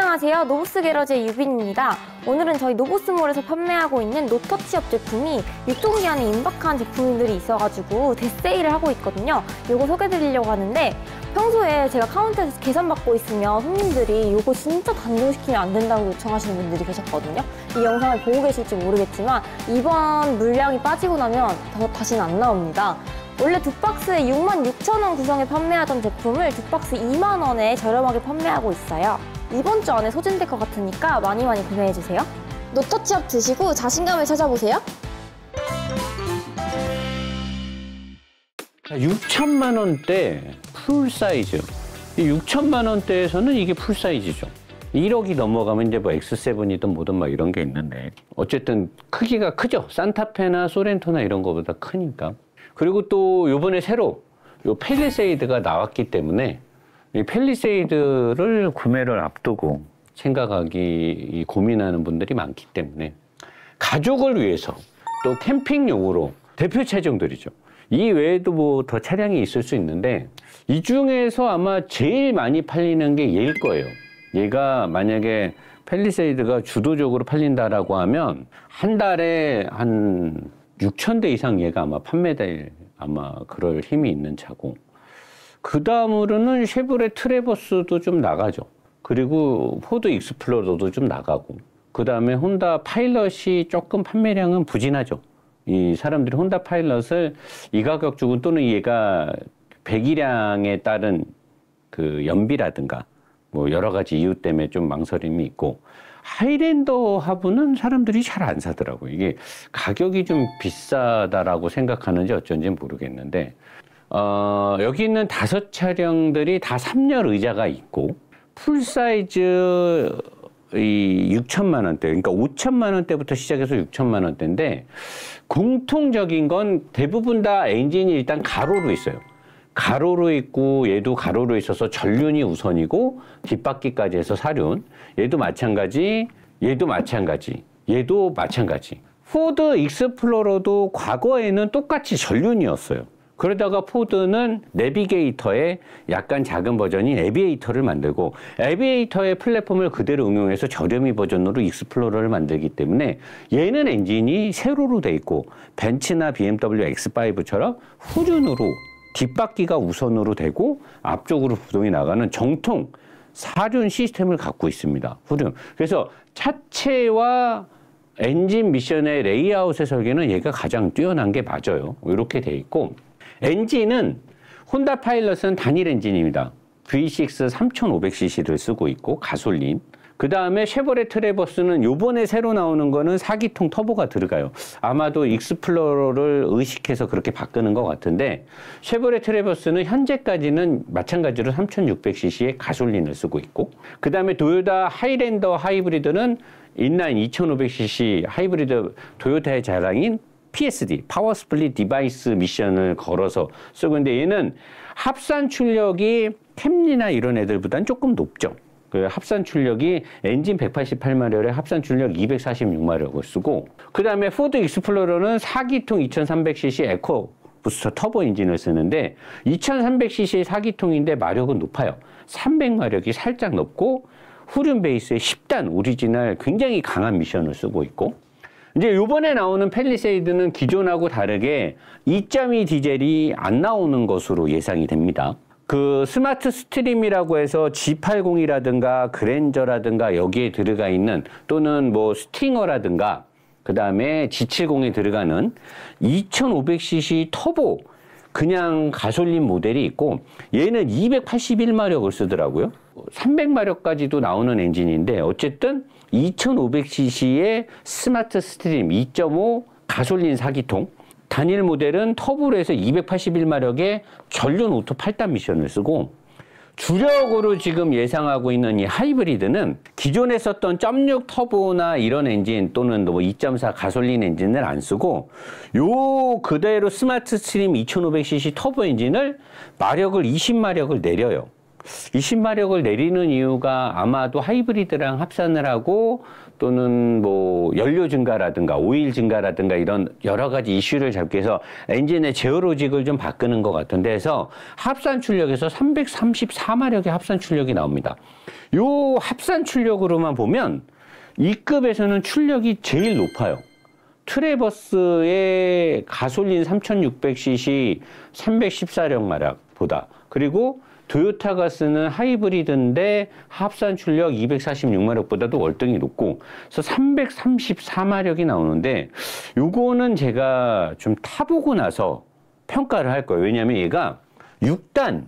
안녕하세요. 노보스 게러지의 유빈입니다. 오늘은 저희 노보스몰에서 판매하고 있는 노터치업 제품이 유통기한이 임박한 제품들이 있어가지고 대세일을 하고 있거든요. 이거 소개해드리려고 하는데 평소에 제가 카운터에서 계산받고 있으면 손님들이 이거 진짜 단종시키면 안 된다고 요청하시는 분들이 계셨거든요. 이 영상을 보고 계실지 모르겠지만 이번 물량이 빠지고 나면 다시는 안 나옵니다. 원래 두 박스에 66,000원 구성에 판매하던 제품을 두 박스 2만 원에 저렴하게 판매하고 있어요. 이번 주 안에 소진될 것 같으니까 많이 구매해주세요. 노터치업 드시고 자신감을 찾아보세요. 6천만 원대 풀 사이즈. 6천만 원대에서는 이게 풀 사이즈죠. 1억이 넘어가면 이제 뭐 X7이든 뭐든 막 이런 게 있는데 어쨌든 크기가 크죠. 산타페나 소렌토나 이런 거보다 크니까. 그리고 또 요번에 새로 요 팰리세이드가 나왔기 때문에 이 팰리세이드를 구매를 앞두고 생각하기 고민하는 분들이 많기 때문에 가족을 위해서 또 캠핑용으로 대표 차종들이죠. 이 외에도 뭐 더 차량이 있을 수 있는데 이 중에서 아마 제일 많이 팔리는 게 얘일 거예요. 얘가 만약에 팰리세이드가 주도적으로 팔린다라고 하면 한 달에 한 6,000대 이상 얘가 아마 판매될 아마 그럴 힘이 있는 차고, 그 다음으로는 쉐보레 트래버스도 좀 나가죠. 그리고 포드 익스플로러도 좀 나가고, 그 다음에 혼다 파일럿이 조금 판매량은 부진하죠. 이 사람들이 혼다 파일럿을 이 가격 주고 또는 얘가 배기량에 따른 그 연비라든가 뭐 여러 가지 이유 때문에 좀 망설임이 있고, 하이랜더 하부는 사람들이 잘 안 사더라고요. 이게 가격이 좀 비싸다라고 생각하는지 어쩐지 모르겠는데, 여기 있는 5차량들이 다 3열 의자가 있고, 풀사이즈 이 6천만 원대, 그러니까 5천만 원대부터 시작해서 6천만 원대인데, 공통적인 건 대부분 다 엔진이 일단 가로로 있어요. 가로로 있고, 얘도 가로로 있어서 전륜이 우선이고, 뒷바퀴까지 해서 사륜. 얘도 마찬가지, 얘도 마찬가지, 얘도 마찬가지. 포드 익스플로러도 과거에는 똑같이 전륜이었어요. 그러다가 포드는 내비게이터의 약간 작은 버전인 에비에이터를 만들고, 에비에이터의 플랫폼을 그대로 응용해서 저렴이 버전으로 익스플로러를 만들기 때문에 얘는 엔진이 세로로 돼 있고, 벤츠나 BMW X5처럼 후륜으로 뒷바퀴가 우선으로 되고 앞쪽으로 구동이 나가는 정통 사륜 시스템을 갖고 있습니다. 후륜. 그래서 차체와 엔진 미션의 레이아웃의 설계는 얘가 가장 뛰어난 게 맞아요. 이렇게 돼 있고, 엔진은 혼다 파일럿은 단일 엔진입니다. V6 3500cc를 쓰고 있고 가솔린. 그 다음에 쉐보레 트래버스는 요번에 새로 나오는 거는 4기통 터보가 들어가요. 아마도 익스플로러를 의식해서 그렇게 바꾸는 것 같은데, 쉐보레 트래버스는 현재까지는 마찬가지로 3600cc의 가솔린을 쓰고 있고, 그 다음에 도요타 하이랜더 하이브리드는 인라인 2500cc 하이브리드 도요타의 자랑인 PSD, 파워 스플릿 디바이스 미션을 걸어서 쓰고 있는데, 얘는 합산 출력이 캠리나 이런 애들보다는 조금 높죠. 그 합산 출력이 엔진 188마력에 합산 출력 246마력을 쓰고, 그 다음에 포드 익스플로러는 4기통 2300cc 에코 부스터 터보 엔진을 쓰는데, 2300cc 4기통인데 마력은 높아요. 300마력이 살짝 높고, 후륜 베이스의 10단 오리지널 굉장히 강한 미션을 쓰고 있고, 이제 요번에 나오는 팰리세이드는 기존하고 다르게 2.2 디젤이 안 나오는 것으로 예상이 됩니다. 그 스마트 스트림이라고 해서 G80이라든가 그랜저라든가 여기에 들어가 있는, 또는 뭐 스팅어라든가 그 다음에 G70에 들어가는 2500cc 터보 그냥 가솔린 모델이 있고, 얘는 281마력을 쓰더라고요. 300마력까지도 나오는 엔진인데, 어쨌든 2500cc의 스마트 스트림 2.5 가솔린 4기통, 단일 모델은 터보로 해서 281마력의 전륜 오토 8단 미션을 쓰고, 주력으로 지금 예상하고 있는 이 하이브리드는 기존에 썼던 0.6 터보나 이런 엔진 또는 뭐 2.4 가솔린 엔진을 안 쓰고, 요 그대로 스마트 스트림 2500cc 터보 엔진을 마력을 20마력을 내려요. 20마력을 내리는 이유가 아마도 하이브리드랑 합산을 하고 또는 뭐 연료 증가라든가 오일 증가라든가 이런 여러 가지 이슈를 잡기 위해서 엔진의 제어 로직을 좀 바꾸는 것 같은데 해서 합산 출력에서 334마력의 합산 출력이 나옵니다. 요 합산 출력으로만 보면 이 급에서는 출력이 제일 높아요. 트래버스의 가솔린 3600cc 314력마력보다 그리고 토요타가 쓰는 하이브리드인데 합산 출력 246마력보다도 월등히 높고 그래서 334마력이 나오는데 요거는 제가 좀 타보고 나서 평가를 할 거예요. 왜냐하면 얘가 6단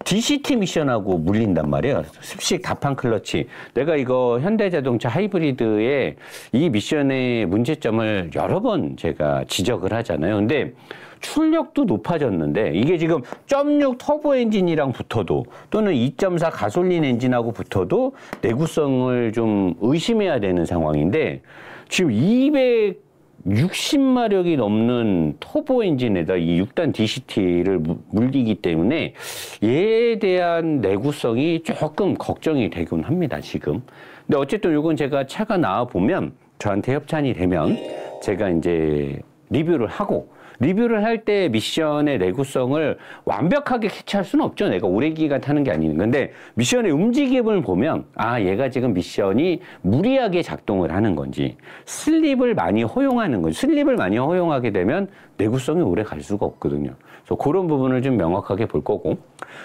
DCT 미션하고 물린단 말이에요. 습식 다판 클러치. 내가 이거 현대자동차 하이브리드의 이 미션의 문제점을 여러 번 제가 지적을 하잖아요. 근데 출력도 높아졌는데 이게 지금 0.6 터보 엔진이랑 붙어도 또는 2.4 가솔린 엔진하고 붙어도 내구성을 좀 의심해야 되는 상황인데 지금 260마력이 넘는 터보 엔진에다 이 6단 DCT를 물리기 때문에 얘에 대한 내구성이 조금 걱정이 되곤 합니다, 지금. 근데 어쨌든 이건 제가 차가 나와 보면 저한테 협찬이 되면 제가 이제 리뷰를 할 때 미션의 내구성을 완벽하게 캐치할 수는 없죠. 내가 오래 기간 타는 게 아니는 건데 미션의 움직임을 보면 아 얘가 지금 미션이 무리하게 작동을 하는 건지 슬립을 많이 허용하는 건지 슬립을 많이 허용하게 되면 내구성이 오래 갈 수가 없거든요. 그래서 그런 부분을 좀 명확하게 볼 거고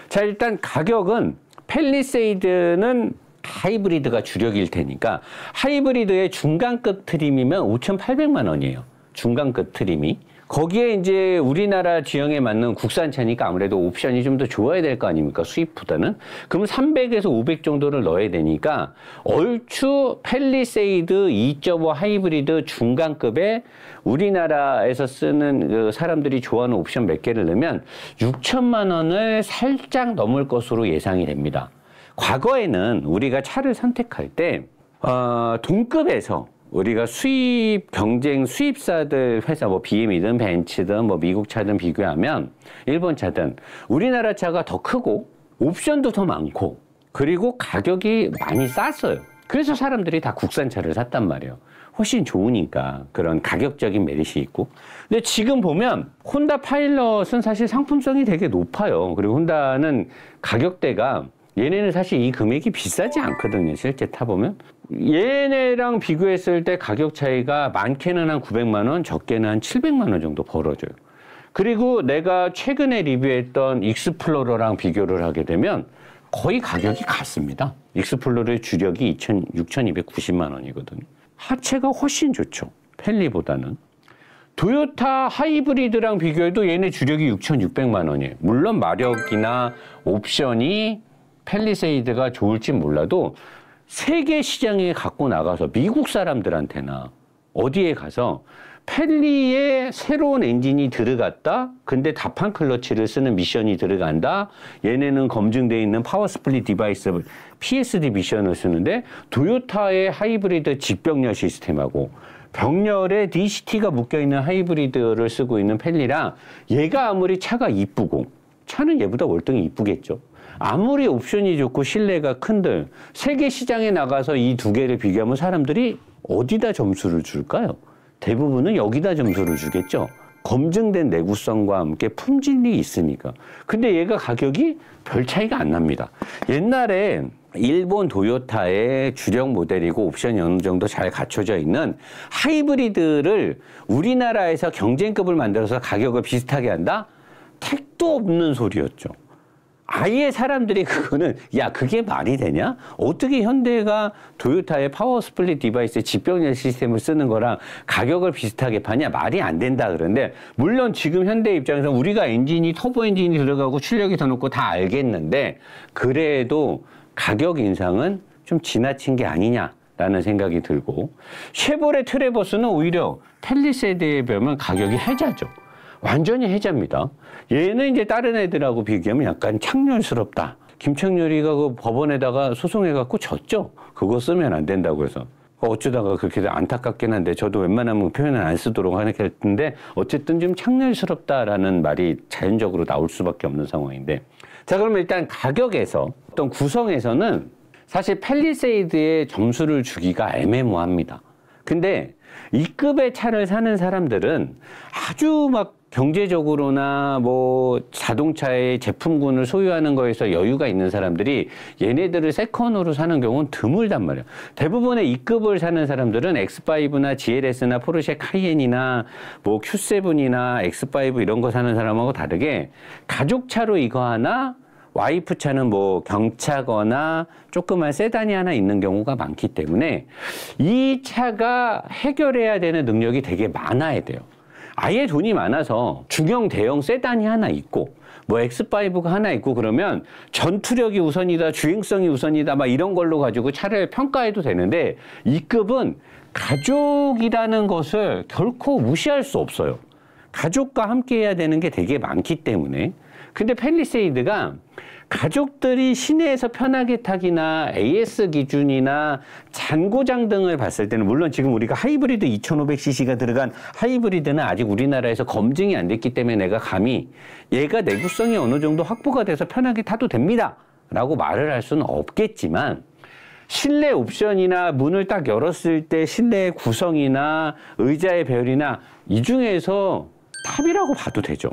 자 일단 가격은 팰리세이드는 하이브리드가 주력일 테니까 하이브리드의 중간급 트림이면 5,800만 원이에요. 중간급 트림이. 거기에 이제 우리나라 지형에 맞는 국산차니까 아무래도 옵션이 좀 더 좋아야 될 거 아닙니까? 수입보다는. 그럼 300에서 500 정도를 넣어야 되니까 얼추 팰리세이드 2.5 하이브리드 중간급에 우리나라에서 쓰는 그 사람들이 좋아하는 옵션 몇 개를 넣으면 6천만 원을 살짝 넘을 것으로 예상이 됩니다. 과거에는 우리가 차를 선택할 때 동급에서 우리가 경쟁 수입사들 회사 뭐 BM이든 벤츠든 뭐 미국 차든 비교하면 일본 차든 우리나라 차가 더 크고 옵션도 더 많고 그리고 가격이 많이 쌌어요. 그래서 사람들이 다 국산차를 샀단 말이에요. 훨씬 좋으니까 그런 가격적인 메리트 있고. 근데 지금 보면 혼다 파일럿은 사실 상품성이 되게 높아요. 그리고 혼다는 가격대가 얘네는 사실 이 금액이 비싸지 않거든요. 실제 타보면. 얘네랑 비교했을 때 가격 차이가 많게는 한 900만 원, 적게는 한 700만 원 정도 벌어져요. 그리고 내가 최근에 리뷰했던 익스플로러랑 비교를 하게 되면 거의 가격이 같습니다. 익스플로러의 주력이 6,290만 원이거든요. 하체가 훨씬 좋죠. 펠리보다는. 토요타 하이브리드랑 비교해도 얘네 주력이 6,600만 원이에요. 물론 마력이나 옵션이 팰리세이드가 좋을지 몰라도 세계 시장에 갖고 나가서 미국 사람들한테나 어디에 가서 팰리에 새로운 엔진이 들어갔다. 근데 다판 클러치를 쓰는 미션이 들어간다. 얘네는 검증되어 있는 파워 스플릿 디바이스 PSD 미션을 쓰는데 토요타의 하이브리드 직병렬 시스템하고 병렬에 DCT가 묶여있는 하이브리드를 쓰고 있는 팰리랑 얘가 아무리 차가 이쁘고 차는 얘보다 월등히 이쁘겠죠. 아무리 옵션이 좋고 실내가 큰들 세계 시장에 나가서 이 두 개를 비교하면 사람들이 어디다 점수를 줄까요? 대부분은 여기다 점수를 주겠죠. 검증된 내구성과 함께 품질이 있으니까. 근데 얘가 가격이 별 차이가 안 납니다. 옛날에 일본 토요타의 주력 모델이고 옵션이 어느 정도 잘 갖춰져 있는 하이브리드를 우리나라에서 경쟁급을 만들어서 가격을 비슷하게 한다? 택도 없는 소리였죠. 아예 사람들이 그거는 야 그게 말이 되냐? 어떻게 현대가 토요타의 파워 스플릿 디바이스 직병렬 시스템을 쓰는 거랑 가격을 비슷하게 파냐? 말이 안 된다 그러는데 물론 지금 현대 입장에서 우리가 엔진이 터보 엔진이 들어가고 출력이 더 높고 다 알겠는데 그래도 가격 인상은 좀 지나친 게 아니냐라는 생각이 들고 쉐보레 트래버스는 오히려 팰리세이드에 비하면 가격이 해자죠. 완전히 해자입니다. 얘는 이제 다른 애들하고 비교하면 약간 창렬스럽다. 김창렬이가 그 법원에다가 소송해갖고 졌죠. 그거 쓰면 안 된다고 해서. 어쩌다가 그렇게 안타깝긴 한데 저도 웬만하면 표현을 안 쓰도록 하겠는데 어쨌든 좀 창렬스럽다라는 말이 자연적으로 나올 수밖에 없는 상황인데 자, 그러면 일단 가격에서 어떤 구성에서는 사실 팰리세이드의 점수를 주기가 애매모호합니다. 근데 이 급의 차를 사는 사람들은 아주 막 경제적으로나 뭐 자동차의 제품군을 소유하는 거에서 여유가 있는 사람들이 얘네들을 세컨으로 사는 경우는 드물단 말이에요. 대부분의 E급을 사는 사람들은 X5나 GLS나 포르쉐 카이엔이나 뭐 Q7이나 X5 이런 거 사는 사람하고 다르게 가족차로 이거 하나, 와이프 차는 뭐 경차거나 조그만 세단이 하나 있는 경우가 많기 때문에 이 차가 해결해야 되는 능력이 되게 많아야 돼요. 아예 돈이 많아서 중형 대형 세단이 하나 있고 뭐 X5가 하나 있고 그러면 전투력이 우선이다, 주행성이 우선이다 막 이런 걸로 가지고 차를 평가해도 되는데 이 급은 가족이라는 것을 결코 무시할 수 없어요. 가족과 함께 해야 되는 게 되게 많기 때문에. 근데 팰리세이드가 가족들이 시내에서 편하게 타기나 AS 기준이나 잔고장 등을 봤을 때는 물론 지금 우리가 하이브리드 2500cc가 들어간 하이브리드는 아직 우리나라에서 검증이 안 됐기 때문에 내가 감히 얘가 내구성이 어느 정도 확보가 돼서 편하게 타도 됩니다 라고 말을 할 수는 없겠지만 실내 옵션이나 문을 딱 열었을 때 실내의 구성이나 의자의 배열이나 이 중에서 탑이라고 봐도 되죠.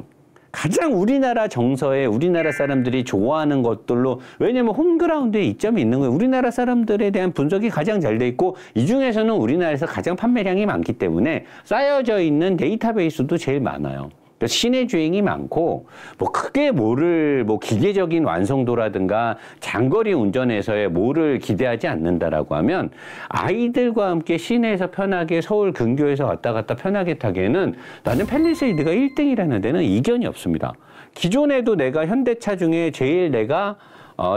가장 우리나라 정서에 우리나라 사람들이 좋아하는 것들로, 왜냐면 홈그라운드에 이점이 있는 거예요. 우리나라 사람들에 대한 분석이 가장 잘 돼 있고 이 중에서는 우리나라에서 가장 판매량이 많기 때문에 쌓여져 있는 데이터베이스도 제일 많아요. 시내 주행이 많고 뭐 크게 뭐를 뭐 기계적인 완성도라든가 장거리 운전에서의 뭐를 기대하지 않는다라고 하면 아이들과 함께 시내에서 편하게 서울 근교에서 왔다 갔다 편하게 타기에는 나는 팰리세이드가 1등이라는 데는 이견이 없습니다. 기존에도 내가 현대차 중에 제일 내가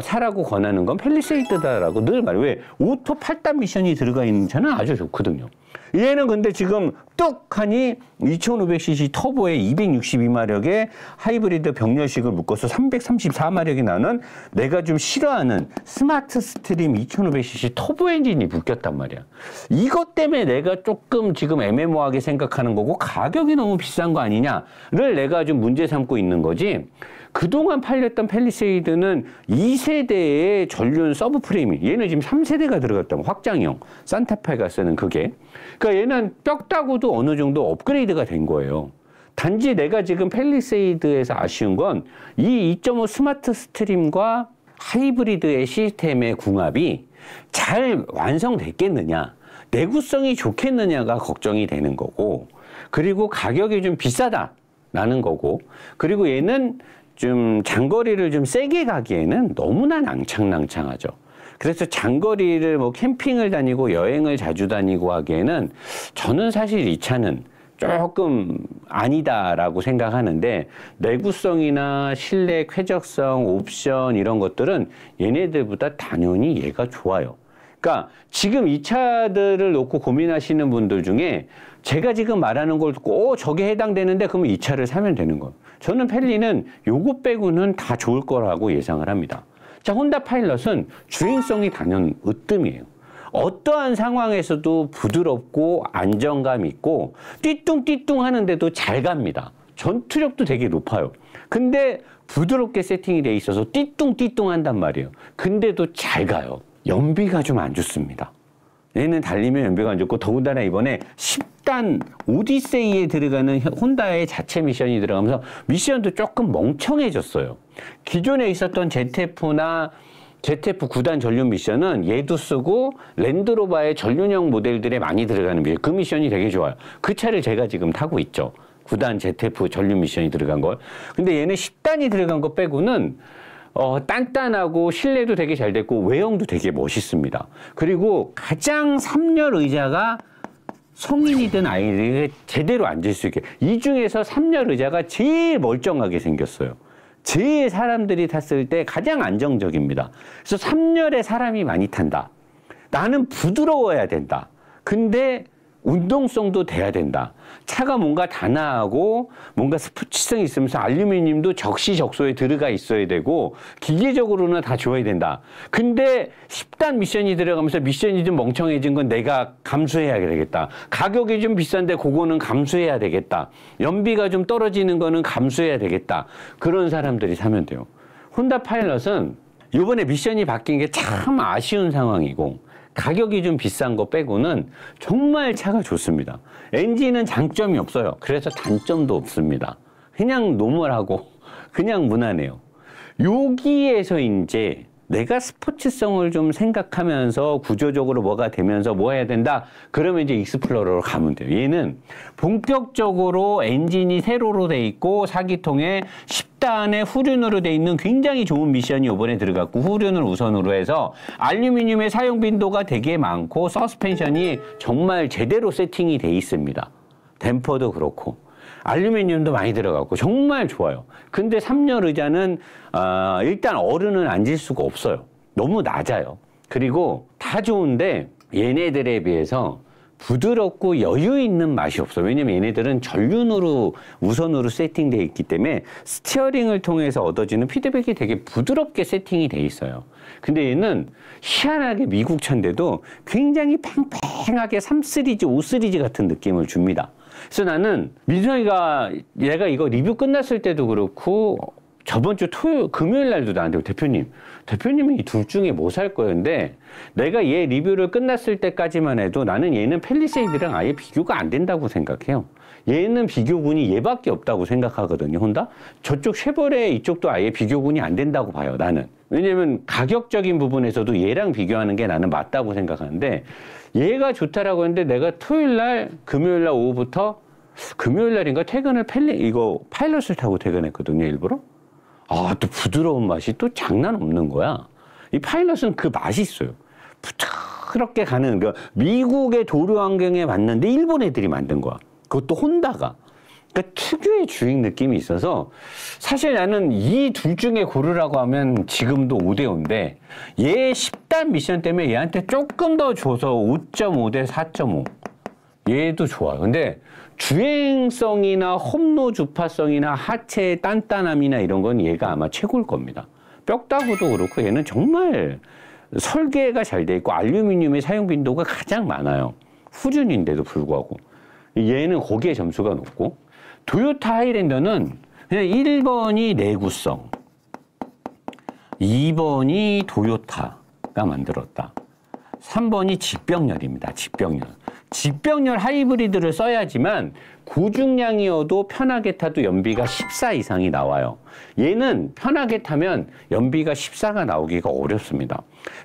차라고 권하는 건 팰리세이드다라고 늘 말해요. 왜? 오토 8단 미션이 들어가 있는 차는 아주 좋거든요. 얘는 근데 지금 뚝하니 2500cc 터보에 262마력의 하이브리드 병렬식을 묶어서 334마력이 나는 내가 좀 싫어하는 스마트 스트림 2500cc 터보 엔진이 묶였단 말이야. 이것 때문에 내가 조금 지금 애매모호하게 생각하는 거고 가격이 너무 비싼 거 아니냐를 내가 좀 문제 삼고 있는 거지. 그동안 팔렸던 팰리세이드는 2세대의 전륜 서브 프레임이, 얘는 지금 3세대가 들어갔다고, 확장형 산타페가 쓰는 그게. 그러니까 얘는 뼈다구도 어느 정도 업그레이드가 된 거예요. 단지 내가 지금 팰리세이드에서 아쉬운 건 이 2.5 스마트 스트림과 하이브리드의 시스템의 궁합이 잘 완성됐겠느냐, 내구성이 좋겠느냐가 걱정이 되는 거고, 그리고 가격이 좀 비싸다라는 거고, 그리고 얘는 좀 장거리를 좀 세게 가기에는 너무나 낭창낭창하죠. 그래서 장거리를 뭐 캠핑을 다니고 여행을 자주 다니고 하기에는 저는 사실 이 차는 조금 아니다라고 생각하는데, 내구성이나 실내 쾌적성, 옵션 이런 것들은 얘네들보다 당연히 얘가 좋아요. 그러니까 지금 이 차들을 놓고 고민하시는 분들 중에 제가 지금 말하는 걸 듣고 저게 해당되는데 그러면 이 차를 사면 되는 거예요. 저는 팰리는 요거 빼고는 다 좋을 거라고 예상을 합니다. 자, 혼다 파일럿은 주행성이 단연 으뜸이에요. 어떠한 상황에서도 부드럽고 안정감 있고 띠뚱띠뚱 하는데도 잘 갑니다. 전투력도 되게 높아요. 근데 부드럽게 세팅이 돼 있어서 띠뚱띠뚱 한단 말이에요. 근데도 잘 가요. 연비가 좀 안 좋습니다. 얘는 달리면 연비가 안 좋고, 더군다나 이번에 10단 오디세이에 들어가는 혼다의 자체 미션이 들어가면서 미션도 조금 멍청해졌어요. 기존에 있었던 ZF나 ZF 9단 전륜 미션은 얘도 쓰고 랜드로버의 전륜형 모델들에 많이 들어가는 미션, 그 미션이 되게 좋아요. 그 차를 제가 지금 타고 있죠. 9단 ZF 전륜 미션이 들어간 걸. 근데 얘는 10단이 들어간 거 빼고는 단단하고 실내도 되게 잘 됐고 외형도 되게 멋있습니다. 그리고 가장 3열 의자가 성인이든 아이들이 제대로 앉을 수 있게, 이 중에서 3열 의자가 제일 멀쩡하게 생겼어요. 제일 사람들이 탔을 때 가장 안정적입니다. 그래서 3열에 사람이 많이 탄다. 나는 부드러워야 된다. 근데 운동성도 돼야 된다. 차가 뭔가 단아하고 뭔가 스포츠성이 있으면서 알루미늄도 적시적소에 들어가 있어야 되고 기계적으로는 다 좋아야 된다. 근데 10단 미션이 들어가면서 미션이 좀 멍청해진 건 내가 감수해야 되겠다. 가격이 좀 비싼데 그거는 감수해야 되겠다. 연비가 좀 떨어지는 거는 감수해야 되겠다. 그런 사람들이 사면 돼요. 혼다 파일럿은 이번에 미션이 바뀐 게 참 아쉬운 상황이고 가격이 좀 비싼 거 빼고는 정말 차가 좋습니다. 엔진은 장점이 없어요. 그래서 단점도 없습니다. 그냥 노멀하고 그냥 무난해요. 여기에서 이제 내가 스포츠성을 좀 생각하면서 구조적으로 뭐가 되면서 뭐 해야 된다? 그러면 이제 익스플로러로 가면 돼요. 얘는 본격적으로 엔진이 세로로 돼 있고 4기통에 10단에 후륜으로 돼 있는 굉장히 좋은 미션이 이번에 들어갔고 후륜을 우선으로 해서 알루미늄의 사용 빈도가 되게 많고 서스펜션이 정말 제대로 세팅이 돼 있습니다. 댐퍼도 그렇고. 알루미늄도 많이 들어갔고 정말 좋아요. 근데 3열 의자는 일단 어른은 앉을 수가 없어요. 너무 낮아요. 그리고 다 좋은데 얘네들에 비해서 부드럽고 여유 있는 맛이 없어요. 왜냐면 얘네들은 전륜으로 우선으로 세팅되어 있기 때문에 스티어링을 통해서 얻어지는 피드백이 되게 부드럽게 세팅이 돼 있어요. 근데 얘는 희한하게 미국 차인데도 굉장히 팽팽하게 3시리즈, 5시리즈 같은 느낌을 줍니다. 그래서 나는 민성이가 얘가 이거 리뷰 끝났을 때도 그렇고 저번 주 금요일 날도 나한테 대표님은 이 둘 중에 뭐 살 거였는데 내가 얘 리뷰를 끝났을 때까지만 해도 나는 얘는 팰리세이드랑 아예 비교가 안 된다고 생각해요. 얘는 비교군이 얘밖에 없다고 생각하거든요, 혼다. 저쪽 쉐보레 이쪽도 아예 비교군이 안 된다고 봐요, 나는. 왜냐면 가격적인 부분에서도 얘랑 비교하는 게 나는 맞다고 생각하는데 얘가 좋다라고 했는데 내가 금요일 날 오후부터 금요일 날인가 퇴근을 파일럿을 타고 퇴근했거든요, 일부러. 또 부드러운 맛이 또 장난 없는 거야. 이 파일럿은 그 맛이 있어요. 부드럽게 가는, 미국의 도로 환경에 맞는데 일본 애들이 만든 거야. 그것도 혼다가. 그러니까 특유의 주행 느낌이 있어서 사실 나는 이 둘 중에 고르라고 하면 지금도 5대5인데 얘 10단 미션 때문에 얘한테 조금 더 줘서 5.5 대 4.5. 얘도 좋아요. 근데 주행성이나 홈로 주파성이나 하체의 단단함이나 이런 건 얘가 아마 최고일 겁니다. 뼈다구도 그렇고 얘는 정말 설계가 잘 돼 있고 알루미늄의 사용 빈도가 가장 많아요. 후륜인데도 불구하고. 얘는 거기에 점수가 높고 도요타 하이랜더는 그냥 1번이 내구성, 2번이 도요타가 만들었다. 3번이 직병렬입니다. 직병렬 하이브리드를 써야지만 고중량이어도 편하게 타도 연비가 14 이상이 나와요. 얘는 편하게 타면 연비가 14가 나오기가 어렵습니다.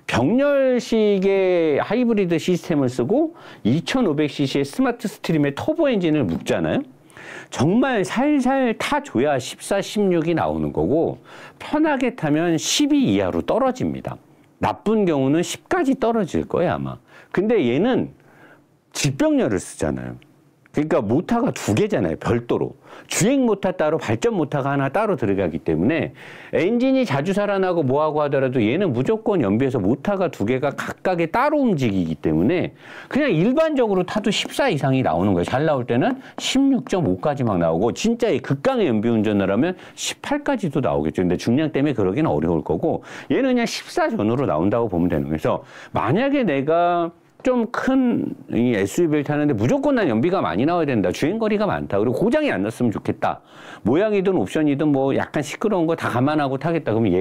병렬식의 하이브리드 시스템을 쓰고 2500cc의 스마트 스트림의 터보 엔진을 묶잖아요. 정말 살살 타줘야 14, 16이 나오는 거고 편하게 타면 12 이하로 떨어집니다. 나쁜 경우는 10까지 떨어질 거예요, 아마. 근데 얘는 직병렬을 쓰잖아요. 그러니까 모터가 2개잖아요, 별도로. 주행 모터 따로, 발전 모터가 하나 따로 들어가기 때문에 엔진이 자주 살아나고 뭐하고 하더라도 얘는 무조건 연비에서 모터가 2개가 각각에 따로 움직이기 때문에 그냥 일반적으로 타도 14 이상이 나오는 거예요. 잘 나올 때는 16.5까지 막 나오고 진짜 극강의 연비 운전을 하면 18까지도 나오겠죠. 근데 중량 때문에 그러기는 어려울 거고 얘는 그냥 14 전후로 나온다고 보면 되는 거예요. 그래서 만약에 내가 좀 큰 이 SUV를 타는데 무조건 난 연비가 많이 나와야 된다. 주행거리가 많다. 그리고 고장이 안 났으면 좋겠다. 모양이든 옵션이든 뭐 약간 시끄러운 거 다 감안하고 타겠다. 그러면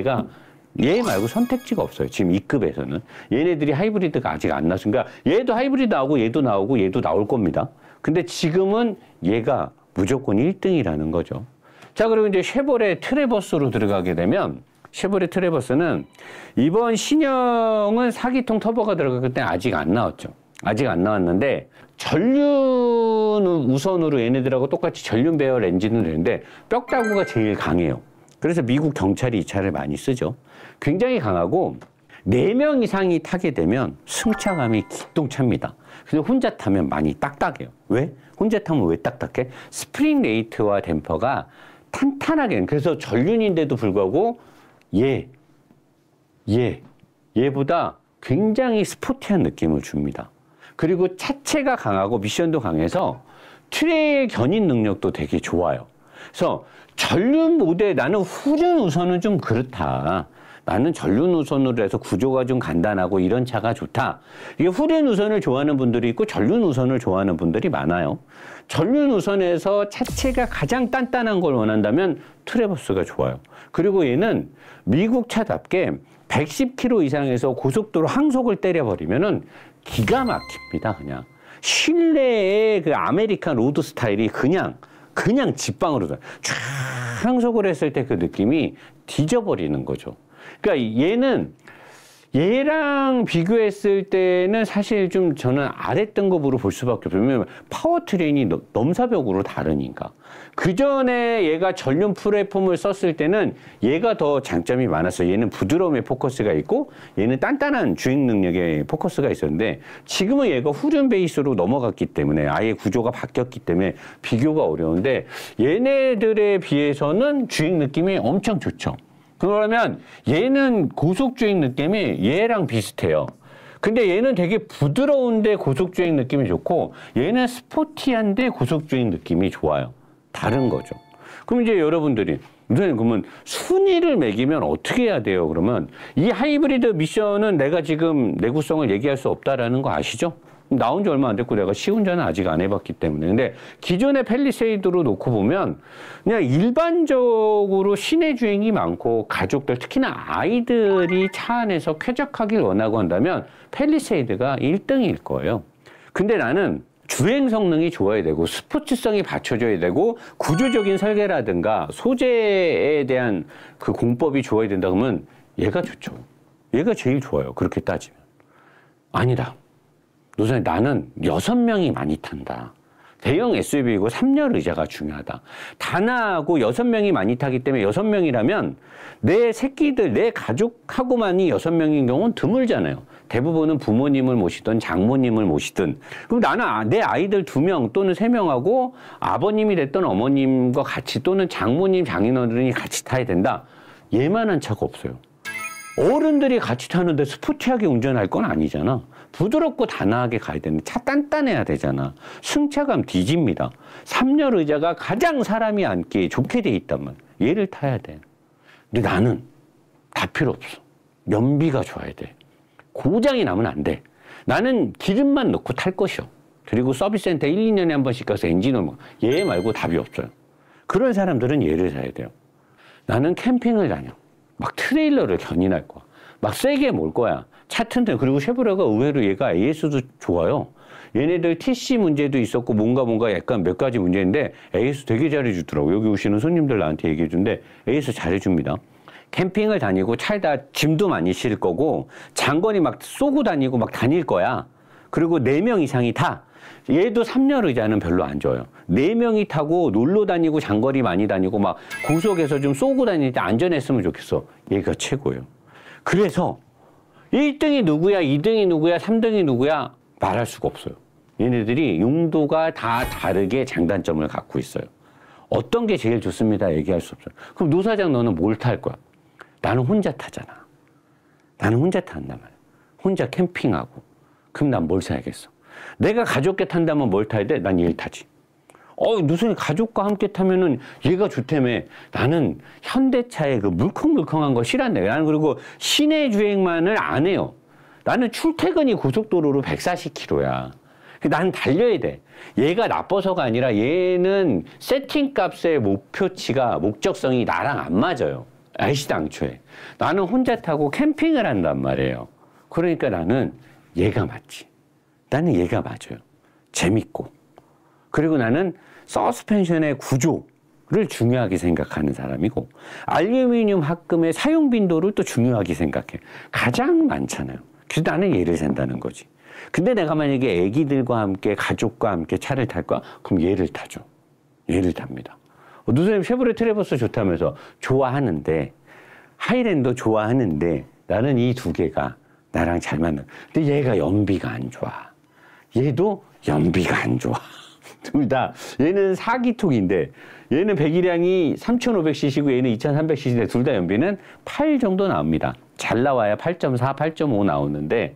얘 말고 선택지가 없어요. 지금 이 급에서는. 얘네들이 하이브리드가 아직 안 나왔으니까 얘도 하이브리드 나오고 얘도 나오고 얘도 나올 겁니다. 근데 지금은 얘가 무조건 1등이라는 거죠. 자, 그리고 이제 쉐보레 트래버스로 들어가게 되면 쉐보레 트래버스는 이번 신형은 4기통 터보가 들어갔을 때 아직 안 나왔죠. 아직 안 나왔는데 전륜 우선으로 얘네들하고 똑같이 전륜 배열 엔진은 되는데 뼈다구가 제일 강해요. 그래서 미국 경찰이 이 차를 많이 쓰죠. 굉장히 강하고 4명 이상이 타게 되면 승차감이 기똥차입니다. 근데 혼자 타면 많이 딱딱해요. 왜? 혼자 타면 왜 딱딱해? 스프링 레이트와 댐퍼가 탄탄하게, 그래서 전륜인데도 불구하고 얘보다 굉장히 스포티한 느낌을 줍니다. 그리고 차체가 강하고 미션도 강해서 트레이 견인 능력도 되게 좋아요. 그래서 전륜 모델, 나는 후륜 우선은 좀 그렇다. 나는 전륜 우선으로 해서 구조가 좀 간단하고 이런 차가 좋다. 이게 후륜 우선을 좋아하는 분들이 있고 전륜 우선을 좋아하는 분들이 많아요. 전륜 우선에서 차체가 가장 단단한 걸 원한다면 트래버스가 좋아요. 그리고 얘는 미국 차답게 110km 이상에서 고속도로 항속을 때려버리면은 기가 막힙니다, 그냥. 실내의 그 아메리칸 로드 스타일이 그냥 직방으로 쫙 항속을 했을 때 그 느낌이 뒤져버리는 거죠. 그러니까 얘랑 비교했을 때는 사실 좀 저는 아랫등급으로 볼 수밖에 없어요. 왜냐면 파워트레인이 넘사벽으로 다르니까. 그 전에 얘가 전륜 플랫폼을 썼을 때는 얘가 더 장점이 많았어요. 얘는 부드러움에 포커스가 있고 얘는 단단한 주행 능력에 포커스가 있었는데 지금은 얘가 후륜 베이스로 넘어갔기 때문에 아예 구조가 바뀌었기 때문에 비교가 어려운데 얘네들에 비해서는 주행 느낌이 엄청 좋죠. 그러면 얘는 고속주행 느낌이 얘랑 비슷해요. 근데 얘는 되게 부드러운데 고속주행 느낌이 좋고 얘는 스포티한데 고속주행 느낌이 좋아요. 다른 거죠. 그럼 이제 여러분들이 선생님 그러면 순위를 매기면 어떻게 해야 돼요? 그러면 이 하이브리드 미션은 내가 지금 내구성을 얘기할 수 없다라는 거 아시죠? 나온 지 얼마 안 됐고 내가 시운전은 아직 안 해봤기 때문에. 근데 기존의 팰리세이드로 놓고 보면 그냥 일반적으로 시내 주행이 많고 가족들 특히나 아이들이 차 안에서 쾌적하길 원하고 한다면 팰리세이드가 1등일 거예요. 근데 나는 주행 성능이 좋아야 되고 스포츠성이 받쳐줘야 되고 구조적인 설계라든가 소재에 대한 그 공법이 좋아야 된다 그러면 얘가 좋죠. 얘가 제일 좋아요. 그렇게 따지면. 아니다. 노선에 나는 6명이 많이 탄다. 대형 SUV이고 3열 의자가 중요하다. 단아하고 6명이 많이 타기 때문에 6명이라면 내 새끼들, 내 가족하고만이 6명인 경우는 드물잖아요. 대부분은 부모님을 모시든 장모님을 모시든. 그럼 나는 내 아이들 2명 또는 3명하고 아버님이 됐던 어머님과 같이 또는 장모님, 장인어른이 같이 타야 된다. 얘만한 차가 없어요. 어른들이 같이 타는데 스포티하게 운전할 건 아니잖아. 부드럽고 단아하게 가야 되는데 차 단단해야 되잖아. 승차감 뒤집니다. 3열 의자가 가장 사람이 앉기 좋게 돼 있단 말이야. 얘를 타야 돼. 근데 나는 다 필요 없어. 연비가 좋아야 돼. 고장이 나면 안 돼. 나는 기름만 넣고 탈 것이요. 그리고 서비스센터 1, 2년에 한 번씩 가서 엔진을 얘 말고 답이 없어요. 그런 사람들은 얘를 사야 돼요. 나는 캠핑을 다녀. 막 트레일러를 견인할 거야. 막 세게 몰 거야. 차 튼튼. 그리고 쉐보레가 의외로 얘가 AS도 좋아요. 얘네들 TC 문제도 있었고 뭔가 약간 몇 가지 문제인데 AS 되게 잘해주더라고. 여기 오시는 손님들 나한테 얘기해준데 AS 잘해줍니다. 캠핑을 다니고 차에다 짐도 많이 실을 거고 장거리 막 쏘고 다니고 막 다닐 거야. 그리고 4명 이상이 타. 얘도 3열 의자는 별로 안 좋아요. 4명이 타고 놀러 다니고 장거리 많이 다니고 막 고속에서 좀 쏘고 다닐 때 안전했으면 좋겠어. 얘가 최고예요. 그래서 1등이 누구야, 2등이 누구야, 3등이 누구야 말할 수가 없어요. 얘네들이 용도가 다 다르게 장단점을 갖고 있어요. 어떤 게 제일 좋습니다 얘기할 수 없어요. 그럼 노 사장 너는 뭘 탈 거야? 나는 혼자 타잖아. 나는 혼자 탄단 말이야. 혼자 캠핑하고. 그럼 난 뭘 사야겠어? 내가 가족께 탄다면 뭘 타야 돼? 난 얘를 타지. 무슨 가족과 함께 타면은 얘가 좋다며. 나는 현대차의 그 물컹물컹한 거 싫어한다. 나는 그리고 시내 주행만을 안 해요. 나는 출퇴근이 고속도로로 140km야. 나는 달려야 돼. 얘가 나빠서가 아니라 얘는 세팅값의 목표치가, 목적성이 나랑 안 맞아요. 애시당초에. 나는 혼자 타고 캠핑을 한단 말이에요. 그러니까 나는 얘가 맞지. 나는 얘가 맞아요. 재밌고. 그리고 나는 서스펜션의 구조를 중요하게 생각하는 사람이고 알루미늄 합금의 사용 빈도를 또 중요하게 생각해. 가장 많잖아요. 그래서 나는 얘를 산다는 거지. 근데 내가 만약에 애기들과 함께 가족과 함께 차를 탈 거야? 그럼 얘를 타죠. 얘를 탑니다. 누수님 쉐보레 트래버스 좋다면서 좋아하는데 하이랜더 좋아하는데 나는 이 두 개가 나랑 잘 맞는. 근데 얘가 연비가 안 좋아. 얘도 연비가 안 좋아. 둘 다. 얘는 4기통인데 얘는 배기량이 3,500cc고 얘는 2,300cc인데 둘 다 연비는 8 정도 나옵니다. 잘 나와야 8.4, 8.5 나오는데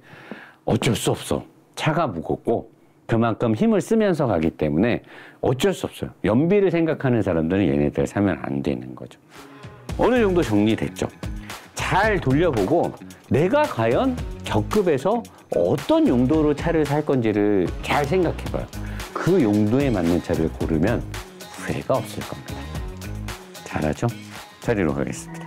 어쩔 수 없어. 차가 무겁고 그만큼 힘을 쓰면서 가기 때문에 어쩔 수 없어요. 연비를 생각하는 사람들은 얘네들 사면 안 되는 거죠. 어느 정도 정리됐죠. 잘 돌려보고 내가 과연 적급에서 어떤 용도로 차를 살 건지를 잘 생각해봐요. 그 용도에 맞는 차를 고르면 후회가 없을 겁니다. 잘하죠? 자리로 가겠습니다.